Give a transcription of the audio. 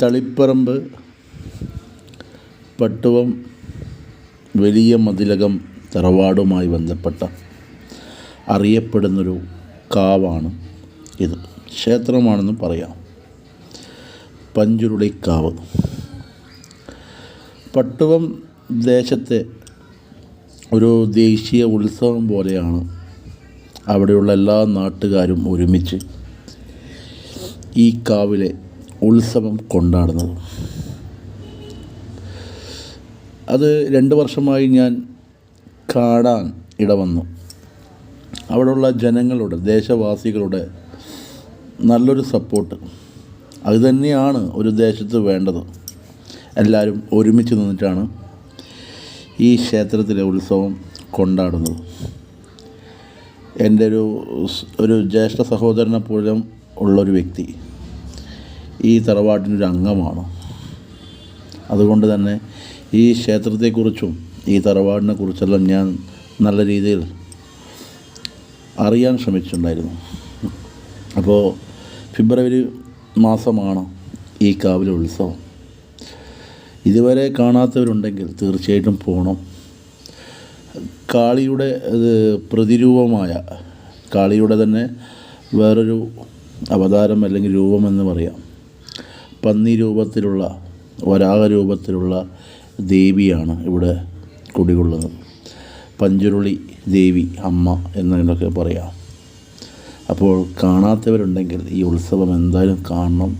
തളിപ്പറമ്പ് പട്ടുവം വലിയ മതിലകം തറവാടുമായി ബന്ധപ്പെട്ട അറിയപ്പെടുന്നൊരു കാവാണ് ഇത്. ക്ഷേത്രമാണെന്ന് പറയാം. പഞ്ചുരുളിക്കാവ്. പട്ടുവം ദേശത്തെ ഒരു ദേശീയ ഉത്സവം പോലെയാണ് അവിടെയുള്ള എല്ലാ നാട്ടുകാരും ഒരുമിച്ച് ഈ കാവിലെ ഉത്സവം കൊണ്ടാടുന്നത്. അത് 2 വർഷമായി ഞാൻ കാണാൻ ഇടവന്നു. അവിടെയുള്ള ജനങ്ങളുടെ, ദേശവാസികളുടെ നല്ലൊരു സപ്പോർട്ട്, അത് തന്നെയാണ് ഒരു ദേശത്ത് വേണ്ടത്. എല്ലാവരും ഒരുമിച്ച് നിന്നിട്ടാണ് ഈ ക്ഷേത്രത്തിലെ ഉത്സവം കൊണ്ടാടുന്നത്. എൻ്റെ ഒരു ജ്യേഷ്ഠ സഹോദരനെ പോലും ഉള്ളൊരു വ്യക്തി ഈ തറവാട്ടിനൊരു അംഗമാണ്. അതുകൊണ്ട് തന്നെ ഈ ക്ഷേത്രത്തെക്കുറിച്ചും ഈ തറവാടിനെ കുറിച്ചെല്ലാം ഞാൻ നല്ല രീതിയിൽ അറിയാൻ ശ്രമിച്ചിട്ടുണ്ടായിരുന്നു. അപ്പോൾ ഫെബ്രുവരി മാസമാണ് ഈ കാവിലെ ഉത്സവം. ഇതുവരെ കാണാത്തവരുണ്ടെങ്കിൽ തീർച്ചയായിട്ടും പോകണം. കാളിയുടെ പ്രതിരൂപമായ, കാളിയുടെ തന്നെ വേറൊരു അവതാരം അല്ലെങ്കിൽ രൂപമെന്ന് പറയാം. പന്നി രൂപത്തിലുള്ള, വരാഹ രൂപത്തിലുള്ള ദേവിയാണ് ഇവിടെ കുടികൊള്ളുന്നത്. പഞ്ചുരുളി ദേവി, അമ്മ എന്നൊക്കെ പറയാം. അപ്പോൾ കാണാത്തവരുണ്ടെങ്കിൽ ഈ ഉത്സവം എന്തായാലും കാണണം.